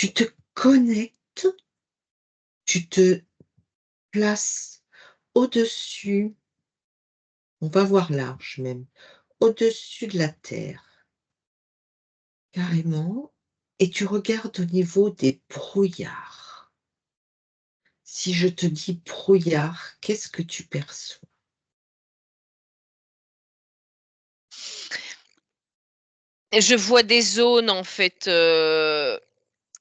Tu te connectes, tu te places au-dessus, on va voir large même, au-dessus de la terre, carrément, et tu regardes au niveau des brouillards. Si je te dis brouillard, qu'est-ce que tu perçois? Et je vois des zones en fait,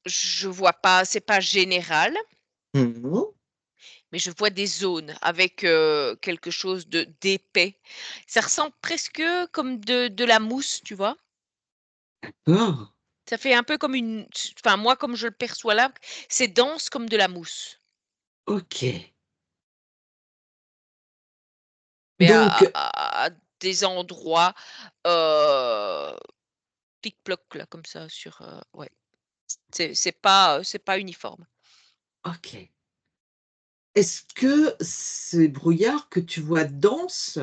je vois pas, c'est pas général, Mmh. mais je vois des zones avec, quelque chose de d'épais. Ça ressemble presque comme de la mousse, tu vois? D'accord, Ça fait un peu comme une enfin moi comme je le perçois là, c'est dense comme de la mousse, OK. mais Donc à des endroits, heu, pic-ploc là comme ça sur, ouais. C'est pas uniforme. OK. Est-ce que ces brouillards que tu vois denses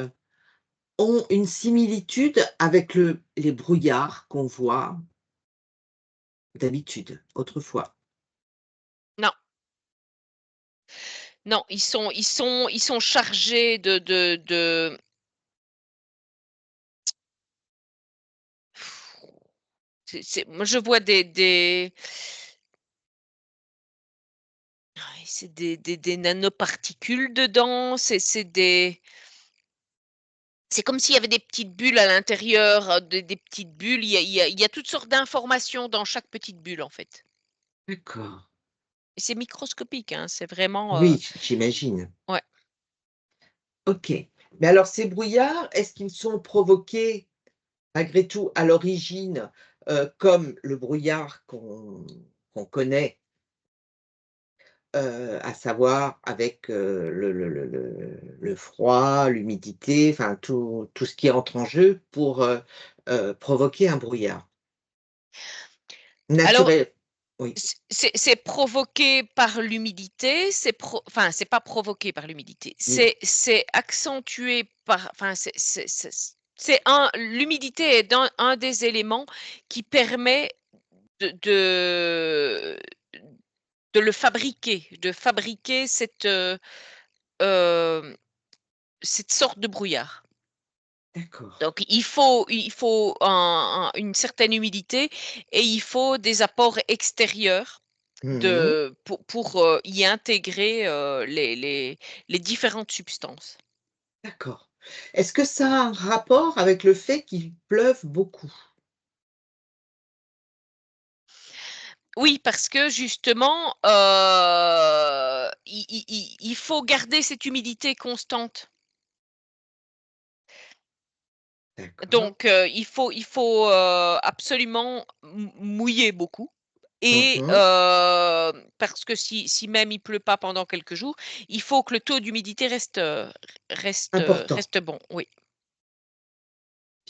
ont une similitude avec les brouillards qu'on voit d'habitude, autrefois? Non, non, ils sont chargés de c'est moi je vois des ouais, c'est des nanoparticules dedans, c'est comme s'il y avait des petites bulles à l'intérieur, des petites bulles. Il y a toutes sortes d'informations dans chaque petite bulle, en fait. D'accord. Et c'est microscopique, hein, c'est vraiment, Oui, j'imagine. ouais. OK. Mais alors ces brouillards, est-ce qu'ils sont provoqués malgré tout à l'origine, comme le brouillard qu'on connaît, à savoir avec, le froid, l'humidité, enfin tout ce qui entre en jeu pour, provoquer un brouillard? Alors, Naturel, oui. c'est provoqué par l'humidité, enfin, c'est pas provoqué par l'humidité, Mmh. c'est accentué par enfin, c'est un l'humidité est un des éléments qui permet de de fabriquer hem, cette sorte de brouillard. D'accord. Donc il faut une certaine humidité et il faut des apports extérieurs Mmh. pour, y intégrer, les différentes substances. D'accord. Est-ce que ça a un rapport avec le fait qu'il pleuve beaucoup? Oui, parce que justement, il faut garder cette humidité constante. D'accord. Donc, il faut, absolument mouiller beaucoup et Mmh. parce que si même il pleut pas pendant quelques jours, il faut que le taux d'humidité Important. reste bon, oui.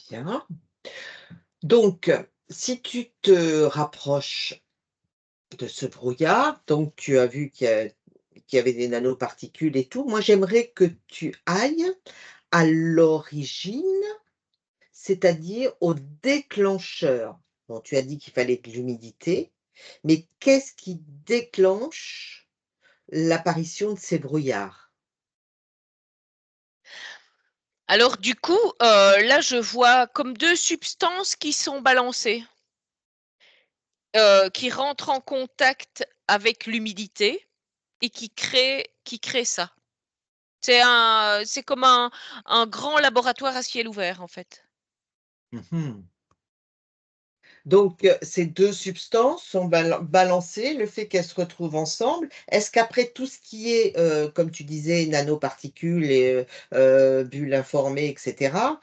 Bien. Donc, si tu te rapproches de ce brouillard, donc tu as vu qu'il y avait des nanoparticules et tout. Moi, j'aimerais que tu ailles à l'origine, c'est-à-dire au déclencheur. Bon, tu as dit qu'il fallait de l'humidité, mais qu'est-ce qui déclenche l'apparition de ces brouillards? Alors du coup, là je vois comme 2 substances qui sont balancées, qui rentrent en contact avec l'humidité et qui créent ça. C'est comme un grand laboratoire à ciel ouvert, en fait. Mmh. Donc, ces 2 substances sont balancées, le fait qu'elles se retrouvent ensemble. Est-ce qu'après tout ce qui est, comme tu disais, nanoparticules et bulles informées et cetera,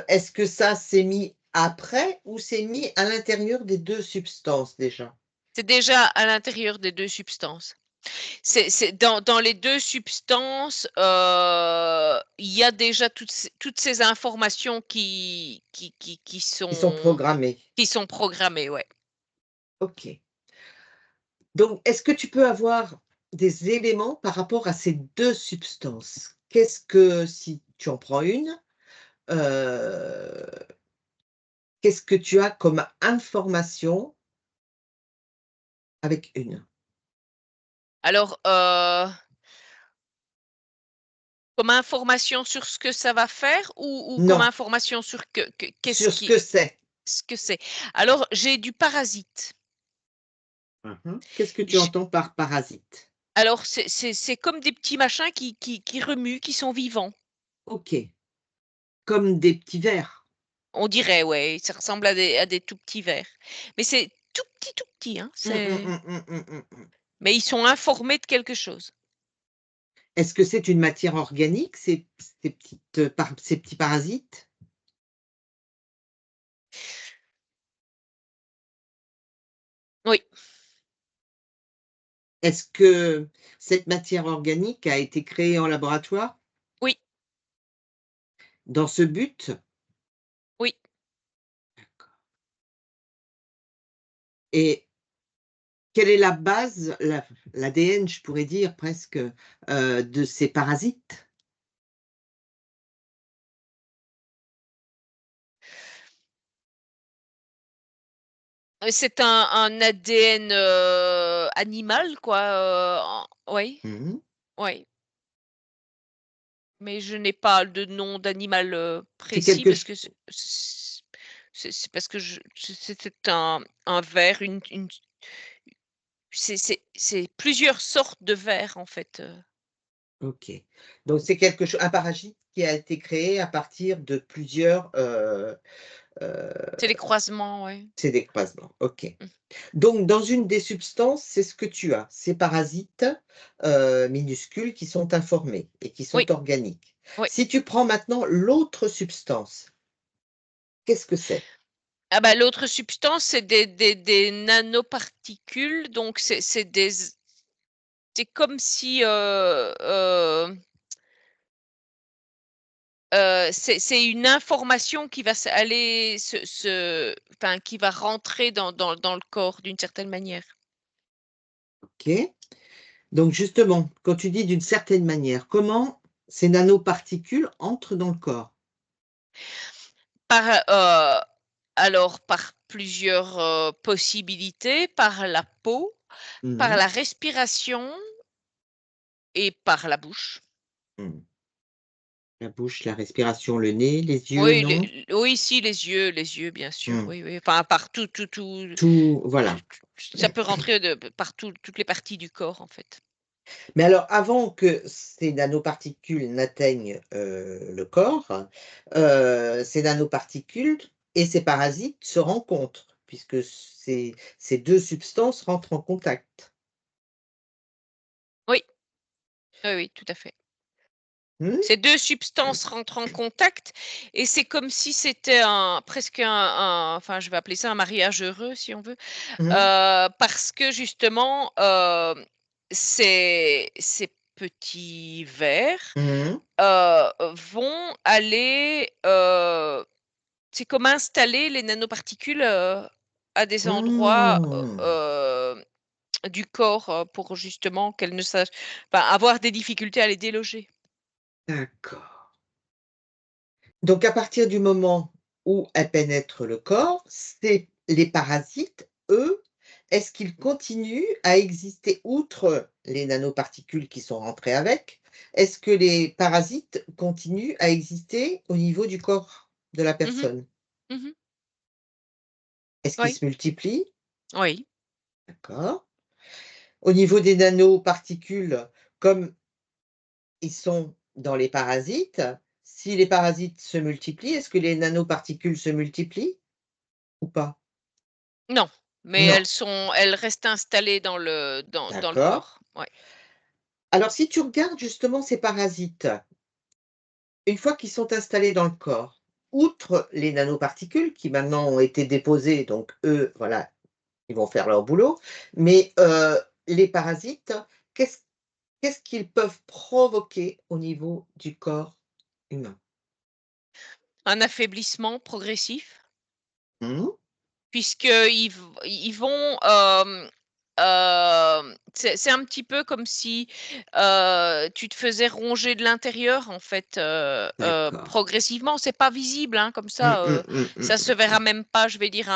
est-ce que ça s'est mis après ou c'est mis à l'intérieur des 2 substances déjà? C'est déjà à l'intérieur des 2 substances. C'est dans les 2 substances, il y a déjà toutes ces informations Ils sont programmés. qui sont programmées, ouais. OK. Donc, est-ce que tu peux avoir des éléments par rapport à ces 2 substances? Qu'est-ce que si tu en prends une, heu qu'est-ce que tu as comme information Avec une. Alors, comme information sur ce que ça va faire ou comme Non, information sur qu'est-ce sur ce que c'est. ce que c'est? Alors, j'ai du parasite. Qu'est-ce que tu J entends par parasite? Alors c'est comme des petits machins qui remuent, qui sont vivants. OK, comme des petits vers? On dirait, ouais, ça ressemble à des tout petits vers. Mais c'est tout petit, hein, Mmh, mmh, c'est mmh, mmh, mmh, mmh, mmh. mais ils sont informés de quelque chose. Est-ce que c'est une matière organique, ces petits parasites? Oui, Est-ce que cette matière organique a été créée en laboratoire oui, dans ce but? oui. Et quelle est la base, l'ADN, je pourrais dire presque, de ces parasites? C'est un ADN, animal quoi, oui, Mmh. oui, mais je n'ai pas de nom d'animal, C'est précis quelque parce ch que c'est parce que c'était un ver, une c'est plusieurs sortes de vers en fait, OK. Donc c'est quelque chose, un parasite qui a été créé à partir de plusieurs, heu, c'est les croisements, ouais. c'est des croisements, OK. Mmh. Donc dans une des substances, c'est ce que tu as, ces parasites, minuscules qui sont informés et qui Oui, sont organiques. oui. Si tu prends maintenant l'autre substance, qu'est-ce que c'est? Ah bah, l'autre substance, c'est des nanoparticules, donc c'est comme si, c'est une information qui va aller enfin, qui va rentrer dans le corps d'une certaine manière. OK. Donc justement, quand tu dis d'une certaine manière, comment ces nanoparticules entrent dans le corps? Par, alors par plusieurs, possibilités, par la peau, par Mmh. la respiration et par la bouche. Mmh. La bouche, la respiration, le nez, les yeux, Oui, non? oui, si, les yeux, bien sûr, Mmh. oui, oui, enfin, par tout Tout voilà. ça peut rentrer par toutes les parties du corps, en fait. Mais alors avant que ces nanoparticules n'atteignent, le corps, ces nanoparticules et ces parasites se rencontrent puisque ces 2 substances rentrent en contact. Oui, oui, oui, tout à fait. Mmh? Ces 2 substances rentrent en contact et c'est comme si c'était presque enfin, je vais appeler ça un mariage heureux, si on veut, Mmh. parce que justement, ces petits vers, Mmh. vont aller, c'est comme installer les nanoparticules, à des endroits, Mmh. du corps, pour justement qu'elles ne sachent enfin, avoir des difficultés à les déloger. D'accord. Donc à partir du moment où elles pénètrent le corps, c'est les parasites, eux, est-ce qu'ils continuent à exister outre les nanoparticules qui sont rentrées avec? Est-ce que les parasites continuent à exister au niveau du corps de la Mmh mh. personne? Mmh. Est-ce qu'ils Oui, se multiplient? oui. D'accord. Au niveau des nanoparticules, comme ils sont dans les parasites, si les parasites se multiplient, est-ce que les nanoparticules se multiplient ou pas? Non, mais Non. elles restent installées dans le D'accord. corps. Ouais. Alors si tu regardes justement ces parasites, une fois qu'ils sont installés dans le corps, outre les nanoparticules qui maintenant ont été déposées, donc eux, voilà, ils vont faire leur boulot, mais les parasites, qu'est-ce qu'est-ce qu'ils peuvent provoquer au niveau du corps humain? Un affaiblissement progressif, Mmh. puisqu'ils vont, C'est un petit peu comme si, tu te faisais ronger de l'intérieur en fait, D'accord. progressivement. C'est pas visible, hein, comme Mmh, ça, mmh, mmh, mmh, ça se mmh, verra même pas, je vais dire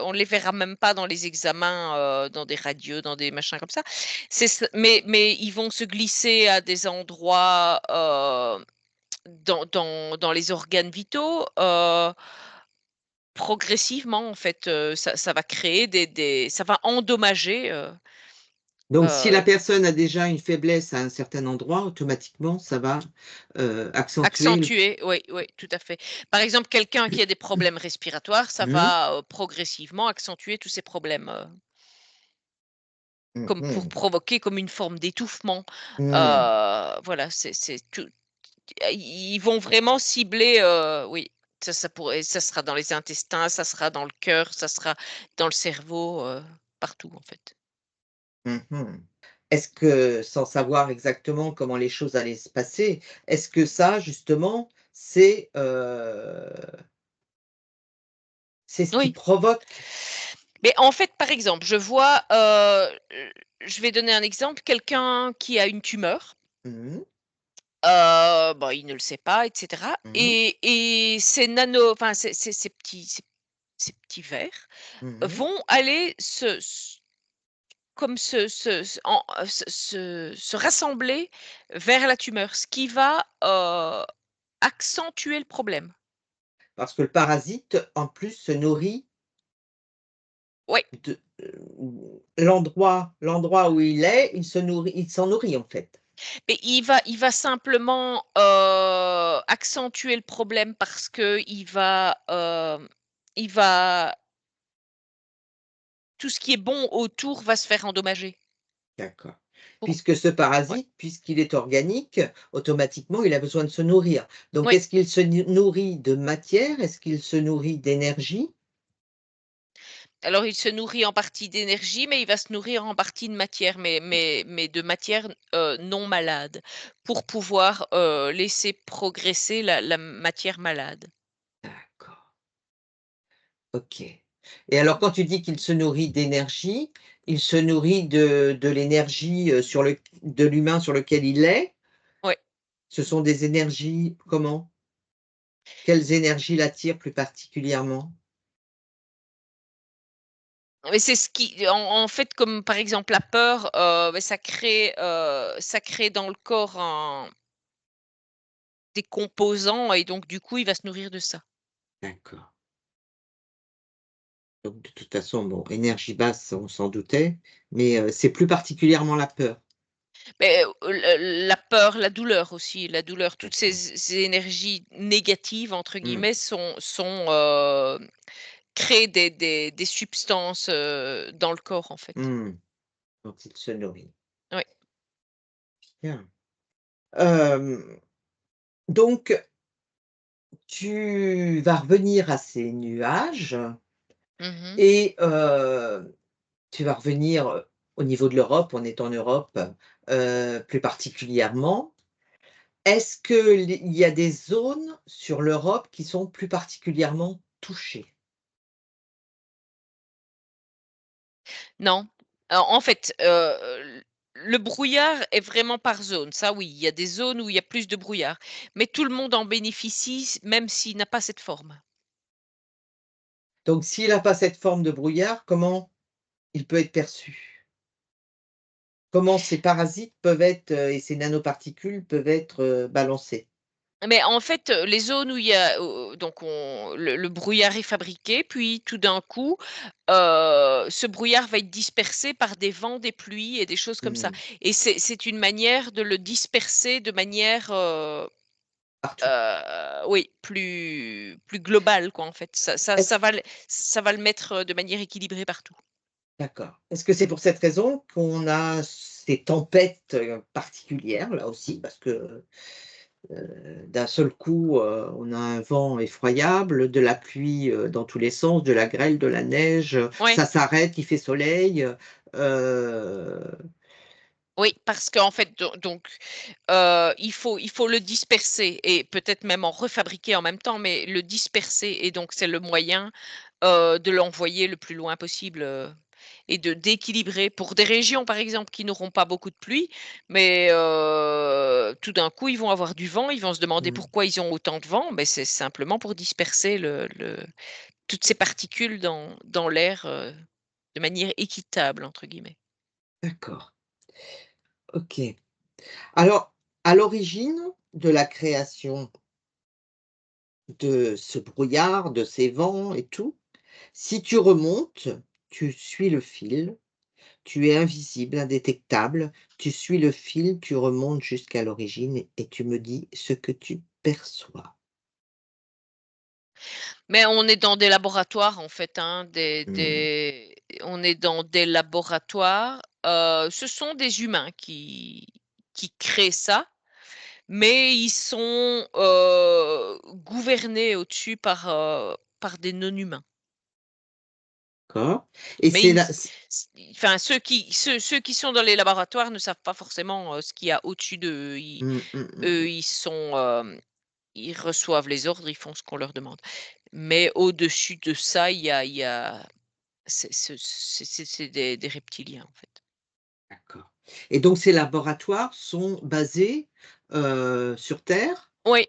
on les verra même pas dans les examens, dans des radios, dans des machins comme ça. C'est ce mais ils vont se glisser à des endroits, dans les organes vitaux, progressivement en fait, ça va créer des ça va endommager, donc si la heu personne a déjà une faiblesse à un certain endroit, automatiquement, ça va, accentuer le Accentuer, oui, oui, tout à fait. Par exemple, quelqu'un qui a des problèmes respiratoires, ça mmh, va, progressivement accentuer tous ces problèmes, mmh comme pour mh, provoquer comme une forme d'étouffement. mmh. Voilà, c'est tout ils vont vraiment cibler, oui, ça sera dans les intestins, ça sera dans le cœur, ça sera dans le cerveau, partout en fait. Mmh. Est-ce que, sans savoir exactement comment les choses allaient se passer, est-ce que ça justement, c'est ce qui Oui. provoque Mais en fait, par exemple, je vois, je vais donner un exemple, quelqu'un qui a une tumeur. mmh, Bah, il ne le sait pas et cetera mmh, et ces nano enfin ces petits vers mmh. vont aller comme se rassembler vers la tumeur, ce qui va, accentuer le problème. Parce que le parasite, en plus, se nourrit Oui, de l'endroit où il s'en nourrit, en fait. mais il va simplement, accentuer le problème parce il va tout ce qui est bon autour va se faire endommager. D'accord. Pour Puisque ce Ouais. parasite, puisqu'il est organique, automatiquement, il a besoin de se nourrir. Donc Oui. est-ce qu'il se nourrit de matière? Est-ce qu'il se nourrit d'énergie? Alors il se nourrit en partie d'énergie, mais il va se nourrir en partie de matière, mais de matière, non malade, pour pouvoir, laisser progresser la matière malade. D'accord, OK. Et alors quand tu dis qu'il se nourrit d'énergie, il se nourrit de l'énergie, de l'humain sur lequel il est? Ouais, Ce sont des énergies comment? Quelles énergies l'attirent plus particulièrement? mais c'est ce qui en fait, comme par exemple la peur, bah, ça crée dans le corps des composants et donc du coup, il va se nourrir de ça. D'accord. Donc de toute façon, bon, énergie basse, on s'en doutait, mais c'est plus particulièrement la peur? Mais, le la peur, la douleur aussi, la douleur, toutes D'accord. ces énergies «négatives» entre Mmh. guillemets créent des substances, dans le corps en fait. Mmh. Dont il se nourrit. Oui. Bien. Hem, donc tu vas revenir à ces nuages Mmh. et tu vas revenir, au niveau de l'Europe, on est en Europe, plus particulièrement. Est-ce qu'il y a des zones sur l'Europe qui sont plus particulièrement touchées? Non, en fait, le brouillard est vraiment par zone. Ça oui, il y a des zones où il y a plus de brouillard, mais tout le monde en bénéficie même s'il n'a pas cette forme. Donc s'il n'a pas cette forme de brouillard, comment il peut être perçu? Comment ces parasites peuvent être, et ces nanoparticules peuvent être, balancées? Mais en fait, les zones où il y a donc le brouillard est fabriqué, puis tout d'un coup, ce brouillard va être dispersé par des vents, des pluies et des choses comme ça Mmh. et c'est une manière de le disperser de manière, Partout. oui, plus globale quoi, en fait. Est-ce Ça va le mettre, de manière équilibrée partout. D'accord. Est-ce que c'est pour cette raison qu'on a ces tempêtes, particulières, là aussi? Parce que, d'un seul coup, on a un vent effroyable, de la pluie, dans tous les sens, de la grêle, de la neige, Ouais. ça s'arrête, il fait soleil, Oui, parce qu'en fait, il faut le disperser et peut-être même en refabriquer en même temps, mais le disperser et donc c'est le moyen, de l'envoyer le plus loin possible, et d'équilibrer pour des régions, par exemple, qui n'auront pas beaucoup de pluie, mais tout d'un coup, ils vont avoir du vent, ils vont se demander Mmh. pourquoi ils ont autant de vent. Mais c'est simplement pour disperser toutes ces particules dans l'air, de manière «équitable» entre guillemets. D'accord. OK. Alors, à l'origine de la création de ce brouillard, de ces vents et tout, si tu remontes, tu suis le fil, tu es invisible, indétectable, tu suis le fil, tu remontes jusqu'à l'origine et tu me dis ce que tu perçois. Mais on est dans des laboratoires en fait, hein, Mmh. on est dans des laboratoires, ce sont des humains qui créent ça, mais ils sont, gouvernés au-dessus par des non-humains. D'accord, et Mais ils c'est ne là s s enfin ceux qui sont dans les laboratoires ne savent pas forcément, ce qu'il y a au-dessus d'eux. mmh, mmh, mmh, Eux, mmh. ils reçoivent les ordres, ils font ce qu'on leur demande. Mais au-dessus de ça, il y a c'est des reptiliens, en fait. D'accord, et donc ces laboratoires sont basés, sur terre? Oui,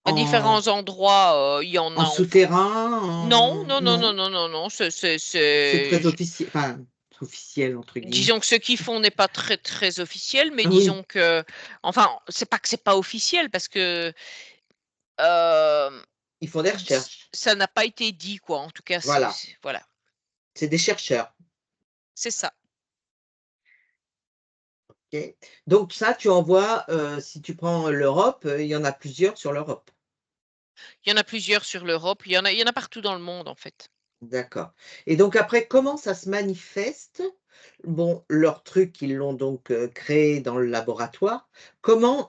à En différents endroits, il y en en a en f souterrain? non, En non, non, non, non? non, non, non, C'est c'est très j enfin, «officiel» entre guillemets. disons que ce qu'ils font n'est pas très, très officiel, mais Oui, disons que enfin, c'est pas que c'est pas officiel parce que, hem, ils font des ç recherches. ça n'a pas été dit, quoi. En tout cas, Voilà, c'est voilà, c'est des chercheurs, c'est ça. OK. Donc ça, tu en vois, si tu prends l'Europe, il y en a plusieurs sur l'Europe? Il y en a plusieurs sur l'Europe, il y en a partout dans le monde, en fait. D'accord, et donc après, comment ça se manifeste? Bon, leur truc, ils l'ont donc, créé dans le laboratoire. Comment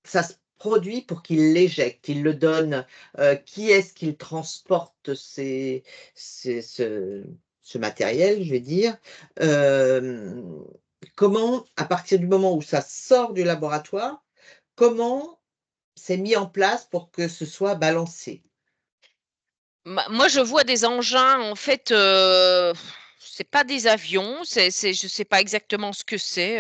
ça se produit pour qu'ils l'éjectent? Ils le donnent, qui est-ce qu'ils transporte ce matériel, je vais dire? Hem, Comment, à partir du moment où ça sort du laboratoire, comment c'est mis en place pour que ce soit balancé? Moi, je vois des engins, en fait, c'est pas des avions, c'est je sais pas exactement ce que c'est,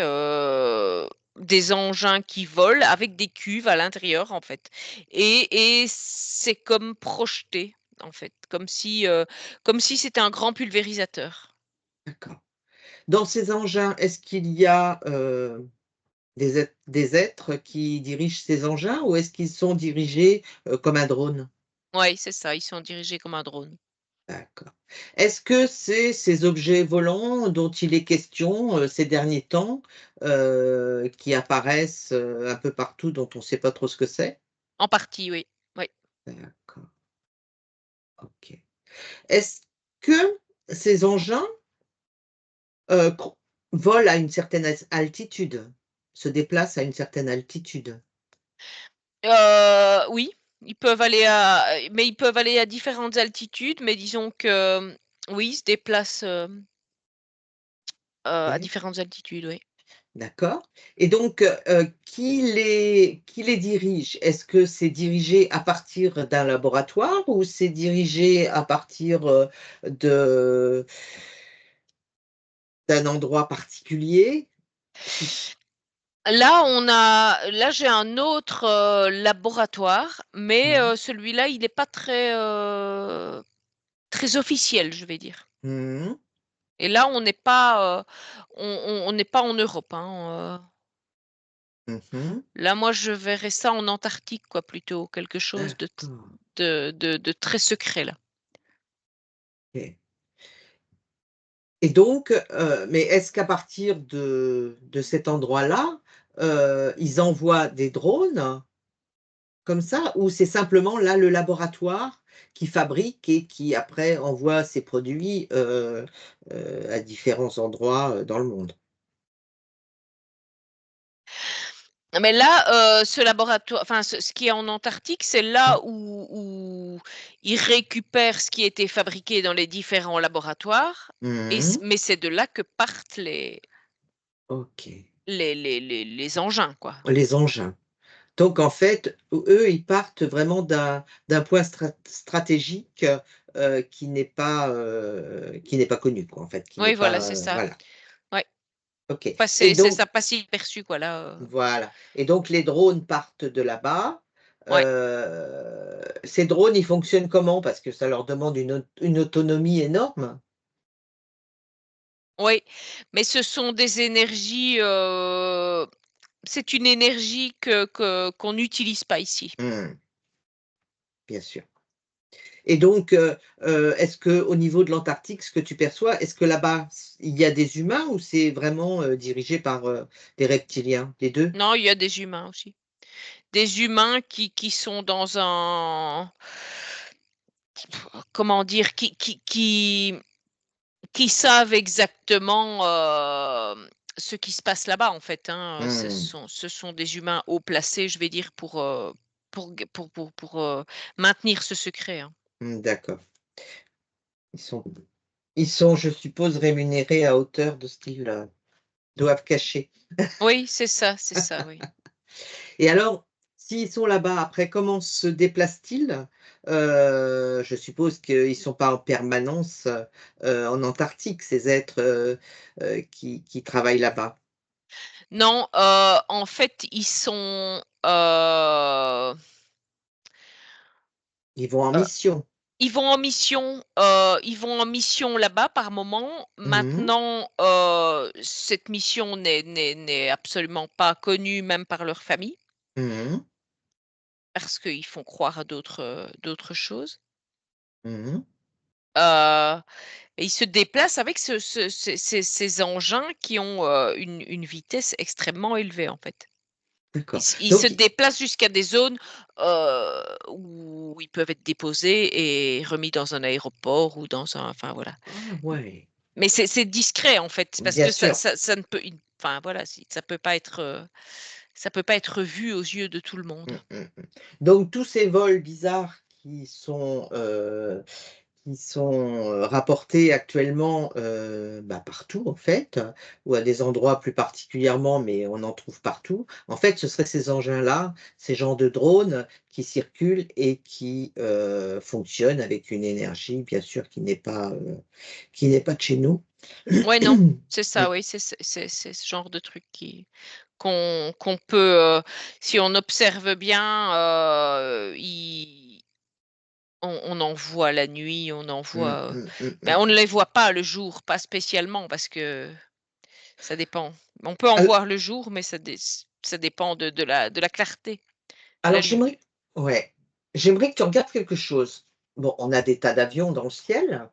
des engins qui volent avec des cuves à l'intérieur, en fait, et c'est comme projeté, en fait, comme si c'était un grand pulvérisateur. D'accord. Dans ces engins, est-ce qu'il y a, des êtres qui dirigent ces engins ou est-ce qu'ils sont dirigés, comme un drone? Ouais, c'est ça, ils sont dirigés comme un drone. D'accord. Est-ce que c'est ces objets volants dont il est question, ces derniers temps, qui apparaissent, un peu partout, dont on ne sait pas trop ce que c'est? En partie, oui. Oui. D'accord, OK. Est-ce que ces engins, con volent à une certaine altitude? Se déplacent à une certaine altitude? Oui, ils peuvent aller à différentes altitudes, mais disons que, oui, ils se déplacent, à OK. différentes altitudes, oui. D'accord, et donc, qui les dirige? Est-ce que c'est dirigé à partir d'un laboratoire ou c'est dirigé à partir, de d'un endroit particulier? Si Là, j'ai un autre, laboratoire, mais mmh. celui-là, il n'est pas très, très officiel, je vais dire. Mmh. Et là, on n'est pas, on n'est pas en Europe, hein, Mmh. là, moi, je verrais ça en Antarctique, quoi, plutôt, quelque chose D'accord, de très secret, là. OK, et donc, mais est-ce qu'à partir de cet endroit-là, ils envoient des drones? Comme ça? Ou c'est simplement là le laboratoire qui fabrique et qui après envoie ses produits, à différents endroits, dans le monde? Mais là, ce laboratoire enfin ce qui est en Antarctique, c'est Mmh. là où ils récupèrent ce qui a été fabriqué dans les différents laboratoires Mmh. mais c'est de là que partent OK. les engins, quoi. Les engins. Donc en fait, eux, ils partent vraiment d'un point stratégique, qui n'est pas connu quoi, en fait, qui n'est Oui, voilà, pas, c'est ça. voilà. Ouais. OK Enfin, et c'est donc ça passe inaperçu quoi là, voilà et donc les drones partent de là-bas. ouais. Ces drones, ils fonctionnent comment? Parce que ça leur demande une autonomie énorme? Oui, mais ce sont des énergies, c'est une énergie qu'on n'utilise pas ici. Mmh, bien sûr et donc est-ce qu'au niveau de l'Antarctique, ce que tu perçois, est-ce que là-bas, il y a des humains ou c'est vraiment, dirigé par, des reptiliens? Les 2. Non, il y a des humains aussi. Des humains qui sont dans un comment dire? Qui savent exactement, ce qui se passe là-bas, en fait, hein, Mmh, ce sont des humains haut placés, je vais dire, pour maintenir ce secret, hein. mmh, d'accord. Ils sont ils sont, je suppose, rémunérés à hauteur de ce qu'ils, doivent cacher. Oui, c'est ça, oui. Et alors, s'ils sont là-bas, après, comment se déplacent-ils? Je suppose qu'ils ne sont pas en permanence, en Antarctique, ces êtres, qui travaillent là-bas? Non, en fait, Ils vont en heu, mission? ils vont en mission là-bas par moment. Mmh mh. Maintenant, cette mission n'est absolument pas connue même par leur famille, Mmh. parce qu'ils font croire à d'autres choses. Mmh. Heu et ils se déplacent avec ces engins qui ont, une vitesse extrêmement élevée, en fait. D'accord. Ils se Donc i déplacent jusqu'à des zones, où ils peuvent être déposés et remis dans un aéroport ou dans un enfin voilà. ah ouais, Mais c'est discret, en fait, parce bien que sûr. ça ne peut enfin voilà, si ça peut pas être vu aux yeux de tout le monde. Mmh, mmh, mmh. Donc tous ces vols bizarres qui sont, rapportés actuellement, bah, partout en fait, ou à des endroits plus particulièrement, mais on en trouve partout. En fait, ce seraient ces engins-là, ces genres de drones qui circulent et qui, fonctionnent avec une énergie bien sûr qui n'est pas de chez nous. Ouais, non, c'est Mmh, ça, oui, c'est ce genre de truc qu'on peut, si on observe bien, on en voit la nuit, on en mmh, voit, mmh, mmh, mais mmh. on ne les voit pas le jour, pas spécialement parce que ça dépend. On peut en Al voir le jour, mais ça dépend de la clarté de alors la nuit. j'aimerais que tu regardes quelque chose. Bon, on a des tas d'avions dans le ciel.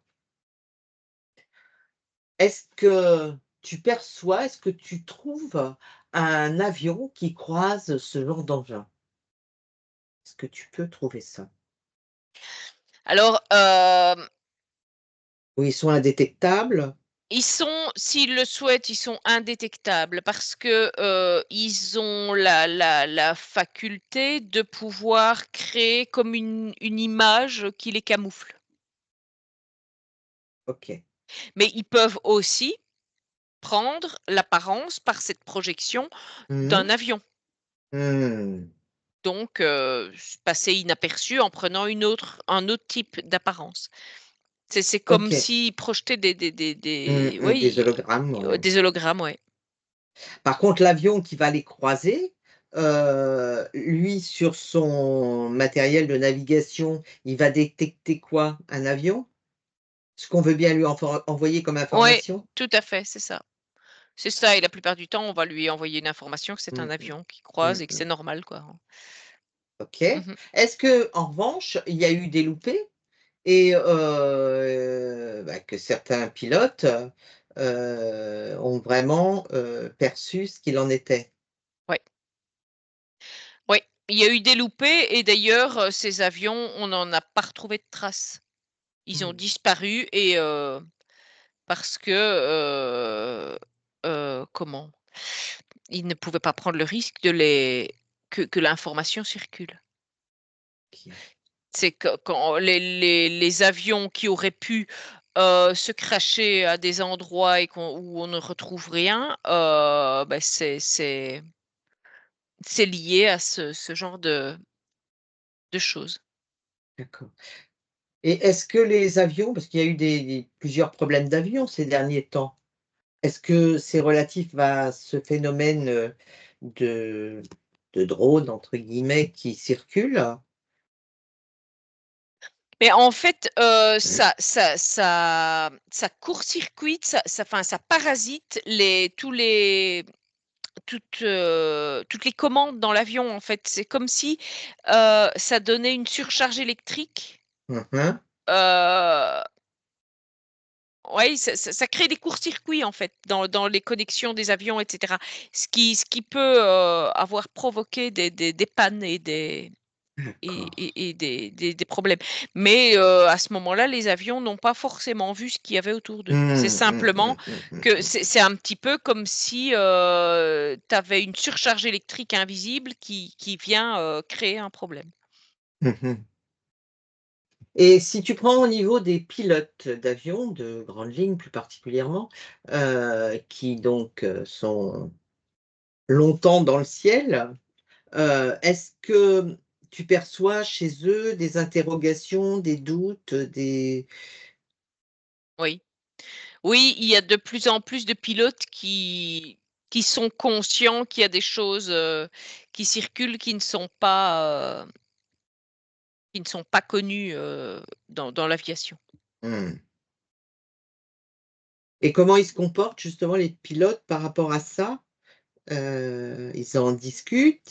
Est-ce que tu trouves un avion qui croise ce genre d'engin? Est-ce que tu peux trouver ça? Alors, Ou ils sont indétectables? s'ils le souhaitent, ils sont indétectables parce que, ils ont la faculté de pouvoir créer comme une image qui les camoufle. OK. Mais ils peuvent aussi prendre l'apparence par cette projection Mmh d'un mh. avion. Mmh. Donc, passer inaperçus en prenant un autre type d'apparence. C'est comme OK. s'ils projetaient Mmh des mh. Des oui, hologrammes, ouais. des hologrammes, ouais. Par contre, l'avion qui va les croiser, lui, sur son matériel de navigation, il va détecter quoi? Un avion? Ce qu'on veut bien lui envoyer comme Ouais, information? tout à fait, c'est ça. C'est ça et la plupart du temps, on va lui envoyer une information que c'est un Mmh mh. avion qui Mmh croise et que mh. c'est normal, quoi, hein. OK. Mmh. Est-ce qu'en revanche, il y a eu des loupés et bah, que certains pilotes, ont vraiment, perçu ce qu'il en était? Ouais, ouais, il y a eu des loupés et d'ailleurs, ces avions, on n'en a pas retrouvé de traces. Ils ont Mmh. disparu et parce que, comment? Ils ne pouvaient pas prendre le risque de les que l'information circule. OK. C'est que quand les avions qui auraient pu, se crasher à des endroits et où on ne retrouve rien, bah, c'est lié à ce genre de choses. D'accord. Et est-ce que les avions, parce qu'il y a eu plusieurs problèmes d'avions ces derniers temps, est-ce que c'est relatif à ce phénomène, de «drone» entre guillemets qui circule? Mais en fait, ça court-circuite, enfin, ça parasite toutes les commandes dans l'avion, en fait. C'est comme si, ça donnait une surcharge électrique. Mmh mh. Heu, ouais, ça crée des courts-circuits, en fait, dans les connexions des avions et cetera. Ce qui peut, avoir provoqué des pannes D'accord. et des problèmes. Mais, à ce moment-là, les avions n'ont pas forcément vu ce qu'il y avait autour d'eux. C'est Mmh, mmh, simplement mmh, mmh, mmh, que mmh. c'est un petit peu comme si, tu avais une surcharge électrique invisible qui vient, créer un problème. Mmh mh. Et si tu prends au niveau des pilotes d'avions, de grandes lignes plus particulièrement, qui donc, sont longtemps dans le ciel, est-ce que tu perçois chez eux des interrogations, des doutes, des Oui. Oui, il y a de plus en plus de pilotes qui sont conscients qu'il y a des choses, qui circulent qui ne sont pas connues, dans l'aviation. mmh, et comment ils se comportent justement les pilotes par rapport à ça? Ils en discutent?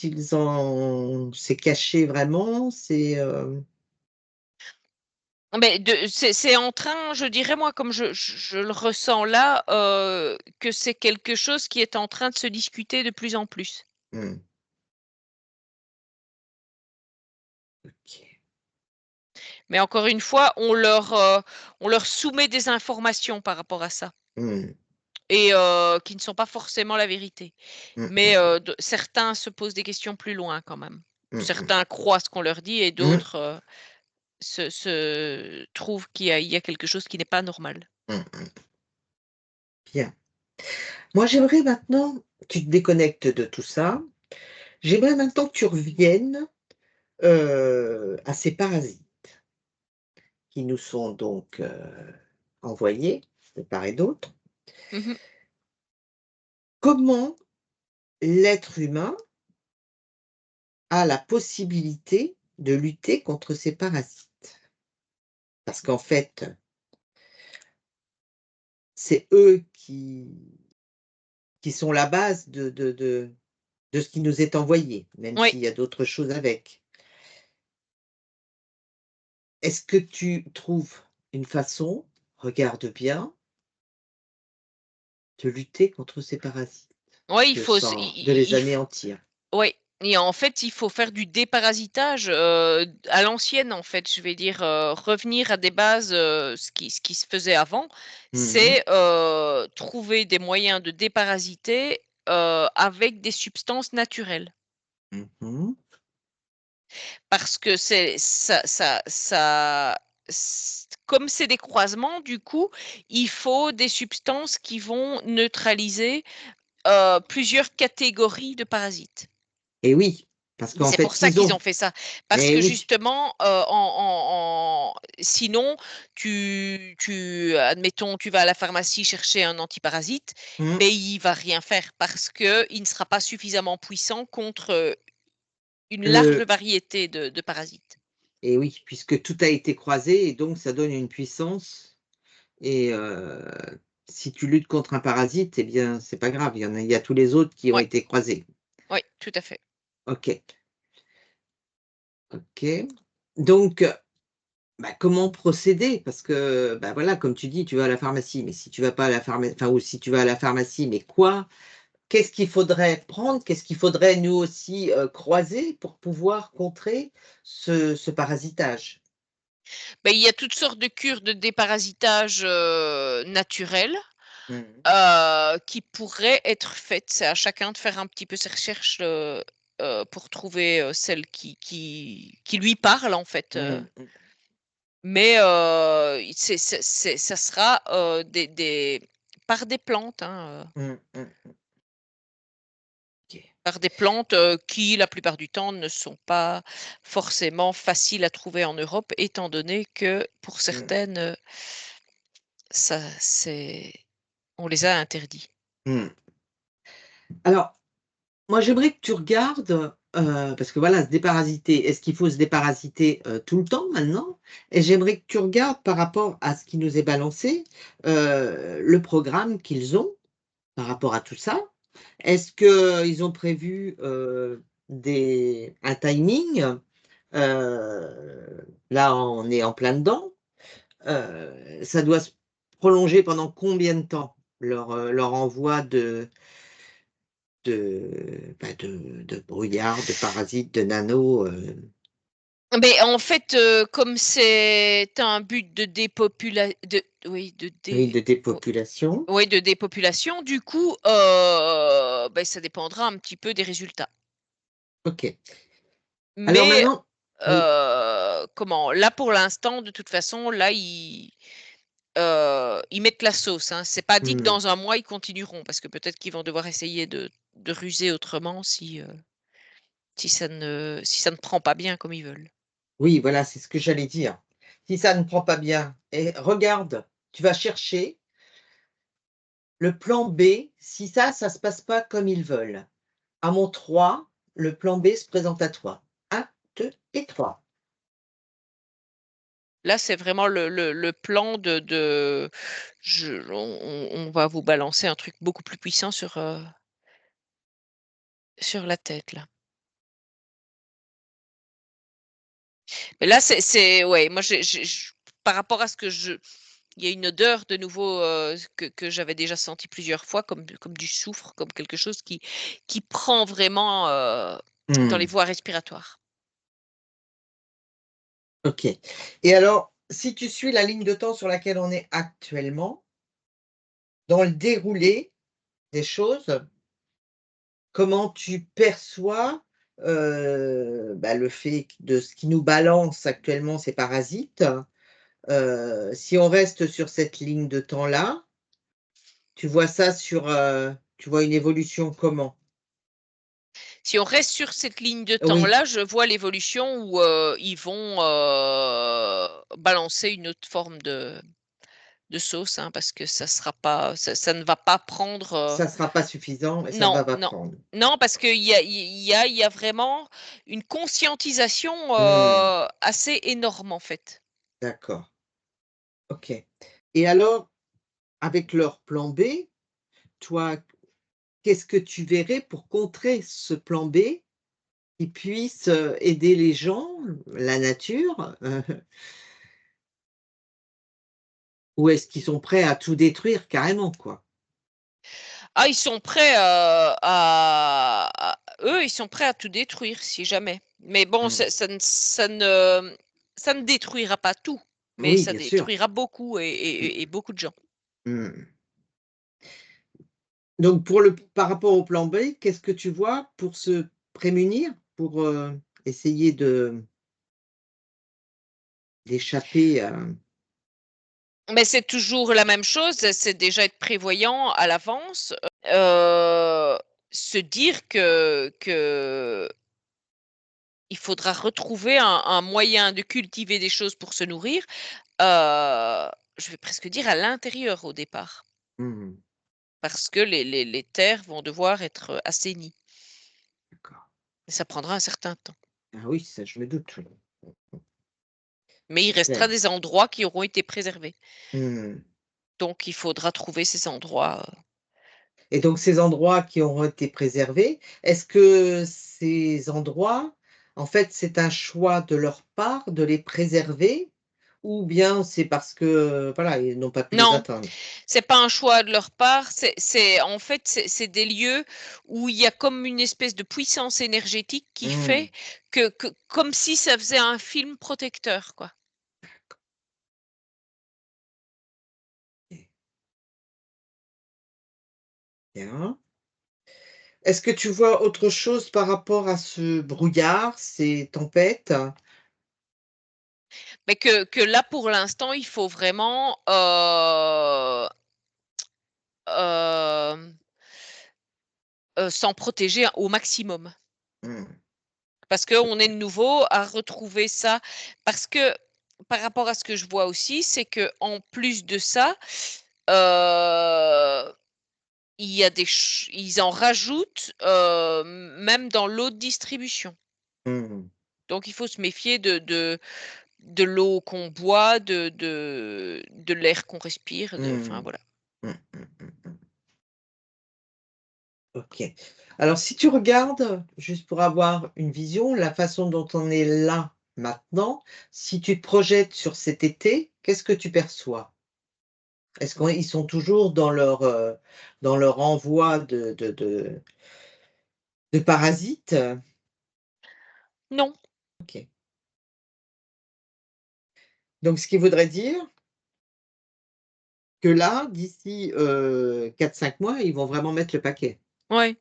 C'est caché vraiment? Mais c'est en train, je dirais moi, comme je le ressens là, que c'est quelque chose qui est en train de se discuter de plus en plus. Mmh, OK. Mais encore une fois, on leur soumet des informations par rapport à ça Mmh. et qui ne sont pas forcément la vérité. Mmh Mais, mh. de certains se posent des questions plus loin quand même. Mmh mh. Certains croient ce qu'on leur dit et Mmh. d'autres, se trouvent qu'il y a quelque chose qui n'est pas normal. Mmh mh. Bien. Moi, j'aimerais maintenant tu te déconnectes de tout ça. J'aimerais maintenant que tu reviennes, à ces parasites qui nous sont donc, envoyés de part et d'autre. Mmh mh. Comment l'être humain a la possibilité de lutter contre ces parasites? Parce qu'en fait, c'est eux qui sont la base de ce qui nous est envoyé, même Oui. s'il y a d'autres choses avec. Est-ce que tu trouves une façon, regarde bien, de lutter contre ces parasites, Oui, il faut s de les il f anéantir? oui et en fait, il faut faire du déparasitage, à l'ancienne, en fait. Je vais dire, revenir à des bases, ce qui se faisait avant, Mmh mh. c'est, trouver des moyens de déparasiter, avec des substances naturelles. Mmh mh. Parce que c'est ça comme c'est des croisements, du coup, il faut des substances qui vont neutraliser, plusieurs catégories de parasites. Et oui, parce qu'en C'est fait, pour ça s'ils qu'ils ont ont fait ça. Parce et que oui. justement, sinon admettons, tu vas à la pharmacie chercher un antiparasite, Mmh. mais il va rien faire parce qu'il ne sera pas suffisamment puissant contre, une large Le variété de parasites. et oui, puisque tout a été croisé et donc ça donne une puissance et si tu luttes contre un parasite, eh bien, c'est pas grave, il y a tous les autres qui ont Ouais, été croisés. ouais, tout à fait. OK, OK. Donc bah, comment procéder? Parce que, bah, voilà, comme tu dis, tu vas à la pharmacie, mais si tu vas pas à la pharmacie, enfin, ou si tu vas à la pharmacie, mais quoi? Qu'est-ce qu'il faudrait prendre? Qu'est-ce qu'il faudrait nous aussi, croiser pour pouvoir contrer ce parasitage? Ben il y a toutes sortes de cures de déparasitage, naturelles, Mmh. qui pourraient être faites. C'est à chacun de faire un petit peu ses recherches, pour trouver, celle qui lui parle en fait, Mmh mh. mais c'est ça sera, des par des plantes, hein, Mmh mh. OK. par des plantes, qui, la plupart du temps, ne sont pas forcément faciles à trouver en Europe, étant donné que pour Mmh. certaines, ça c'est on les a interdits. Mmh. Alors, moi, j'aimerais que tu regardes, parce que voilà, se déparasiter, est-ce qu'il faut se déparasiter, tout le temps maintenant? Et j'aimerais que tu regardes par rapport à ce qui nous est balancé, le programme qu'ils ont par rapport à tout ça. Est-ce qu'ils ont prévu, un timing? Là, on est en plein dedans. Ça doit se prolonger pendant combien de temps? Leur envoi de brouillard, de parasites, de nano, Mais en fait, comme c'est un but de dépopula de oui, de oui, dé de dépopulation. oui, de dépopulation, du coup, beh, ça dépendra un petit peu des résultats. OK. Alors Mais, maintenant oui, comment? Là, pour l'instant, de toute façon, là, ils mettent la sauce, hein. C'est pas dit que mmh, dans un mois, ils continueront parce que peut-être qu'ils vont devoir essayer de ruser autrement si ça ne prend pas bien comme ils veulent. oui, voilà, c'est ce que j'allais dire. Si ça ne prend pas bien et regarde, tu vas chercher le plan B, si ça se passe pas comme ils veulent. À mon 3, le plan B se présente à toi. 1, 2 et 3. Là, c'est vraiment le plan de je on va vous balancer un truc beaucoup plus puissant sur la tête, là. Mais là, c'est ouais, moi, j'ai j par rapport à ce que je il y a une odeur de nouveau, que j'avais déjà senti plusieurs fois comme du soufre, comme quelque chose qui prend vraiment, dans les Mmh, voies respiratoires. OK. Et alors, si tu suis la ligne de temps sur laquelle on est actuellement, dans le déroulé des choses, comment tu perçois, le fait de ce qui nous balance actuellement ces parasites? Si on reste sur cette ligne de temps-là, tu vois ça tu vois une évolution comment? Si on reste sur cette ligne de Oui, temps-là, je vois l'évolution où, ils vont, balancer une autre forme de sauce, hein, parce que ça ne va pas prendre, ça sera pas suffisant et ça non, va pas non, prendre. non, parce qu'il y a vraiment une conscientisation, Mmh, assez énorme, en fait. d'accord, OK. Et alors, avec leur plan B, toi, qu'est-ce que tu verrais pour contrer ce plan B qui puisse, aider les gens, la nature, ou est-ce qu'ils sont prêts à tout détruire carrément, quoi? Ah, ils sont prêts, eux, ils sont prêts à tout détruire si jamais. Mais bon, Mmh. ça ne détruira pas tout, mais Oui, ça bien sûr. détruira beaucoup Mmh. et beaucoup de gens. Mmh. Donc par rapport au plan B, qu'est-ce que tu vois pour se prémunir? Pour, essayer d'échapper à Mais c'est toujours la même chose, c'est déjà être prévoyant à l'avance, se dire que il faudra retrouver un moyen de cultiver des choses pour se nourrir, je vais presque dire à l'intérieur au départ, mmh, parce que les terres vont devoir être assainies d'accord. et ça prendra un certain temps. Ah oui, ça je me doute, oui. Mais il C'est restera clair. des endroits qui auront été préservés. Mmh. Donc il faudra trouver ces endroits, Et donc ces endroits qui auront été préservés, est-ce que ces endroits, en fait, c'est un choix de leur part de les préserver? Ou bien c'est parce que, voilà, ils n'ont pas pu les non, atteindre? c'est pas un choix de leur part, c'est en fait, c'est des lieux où il y a comme une espèce de puissance énergétique qui Mmh. fait que comme si ça faisait un film protecteur, quoi. Et bien. Est-ce que tu vois autre chose par rapport à ce brouillard, ces tempêtes? Mais que là, pour l'instant, il faut vraiment, hem, s'en protéger au maximum. Mmh. Parce qu'on est OK. de nouveau à retrouver ça. Parce que par rapport à ce que je vois aussi, c'est que en plus de ça, heu, il y a ils en rajoutent, même dans l'eau de distribution. Mmh. Donc il faut se méfier de l'eau qu'on boit, de l'air qu'on respire, enfin Mmh. voilà. Mmh, mmh, mmh, mmh. OK. Alors si tu regardes, juste pour avoir une vision, la façon dont on est là, maintenant, si tu te projettes sur cet été, qu'est-ce que tu perçois? Est-ce qu'ils sont toujours dans leur envoi de parasites? Non, OK. Donc ce qui voudrait dire que là, d'ici, 4-5 mois, ils vont vraiment mettre le paquet? ouais,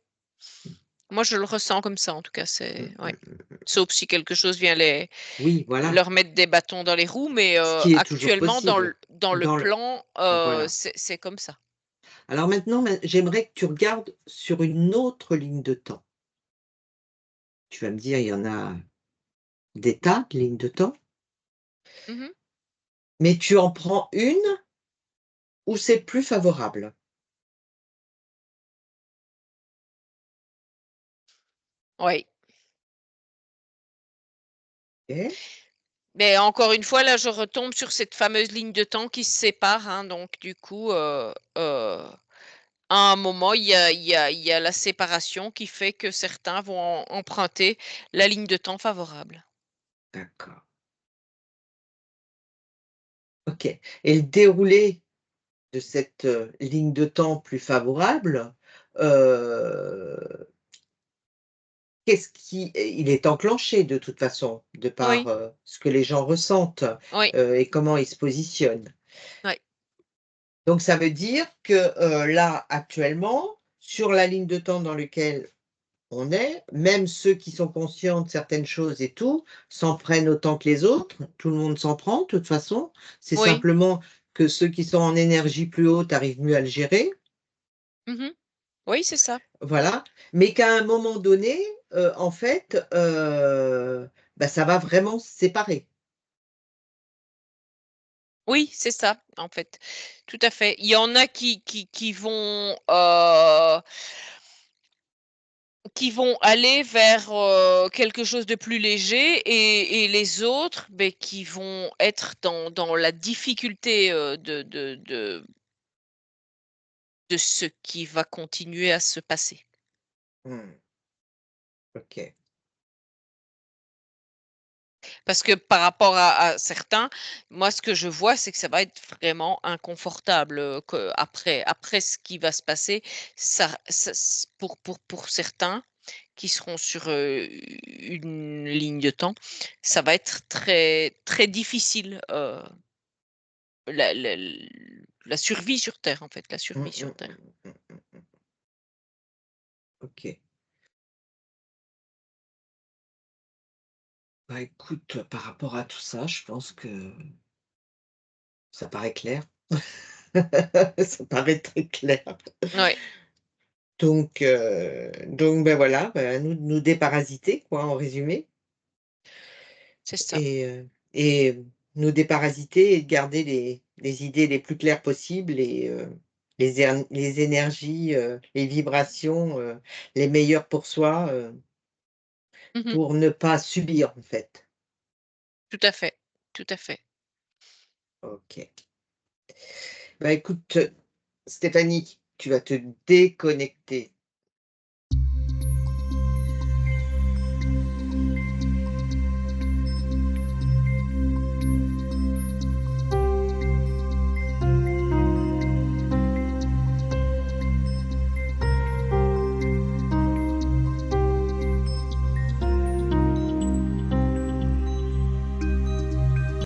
moi je le ressens comme ça en tout cas, Mmh, c'est ouais. mmh, mmh. Sauf si quelque chose vient Oui, voilà, leur mettre des bâtons dans les roues, mais ce qui est toujours actuellement possible. dans le Dans le plan, Voilà. c'est comme ça. Alors maintenant, j'aimerais que tu regardes sur une autre ligne de temps. Tu vas me dire, il y en a des tas de lignes de temps, Mmh. mais tu en prends une où c'est plus favorable. Oui. OK? Mais encore une fois, là, je retombe sur cette fameuse ligne de temps qui se sépare, hein, donc du coup, à un moment, il y a la séparation qui fait que certains vont emprunter la ligne de temps favorable. D'accord. OK, et le déroulé de cette, ligne de temps plus favorable, heu, qu'est-ce qui il est enclenché de toute façon, de par, Oui, ce que les gens ressentent, oui, et comment ils se positionnent. oui. Donc ça veut dire que, là, actuellement, sur la ligne de temps dans lequel on est, même ceux qui sont conscients de certaines choses et tout, s'en prennent autant que les autres. Tout le monde s'en prend, de toute façon. C'est Oui. simplement que ceux qui sont en énergie plus haute arrivent mieux à le gérer, Mmh. Oui, c'est ça. voilà. Mais qu'à un moment donné, en fait, bah, ça va vraiment se séparer. Oui, c'est ça, en fait. Tout à fait. Il y en a qui vont, qui vont aller vers, quelque chose de plus léger et les autres, beh, qui vont être dans la difficulté, de ce qui va continuer à se passer. Mmh. OK. Parce que par rapport à certains, moi ce que je vois, c'est que ça va être vraiment inconfortable, que après ce qui va se passer, ça pour certains qui seront sur, une ligne de temps, ça va être très très difficile, la survie sur terre, en fait, la Mmh, survie sur mmh, terre. mmh, mmh, mmh. OK. Bah, écoute, par rapport à tout ça, je pense que ça paraît clair. Ça paraît très clair. Ouais, Donc ben, voilà, bah, à nous de nous déparasiter quoi, en résumé c'est ça. et nous déparasiter et de garder les idées les plus claires possibles et les énergies, les vibrations, les meilleures pour soi, Mmh. pour ne pas subir, en fait. Tout à fait, tout à fait. OK. Bah, écoute, Stéphanie, tu vas te déconnecter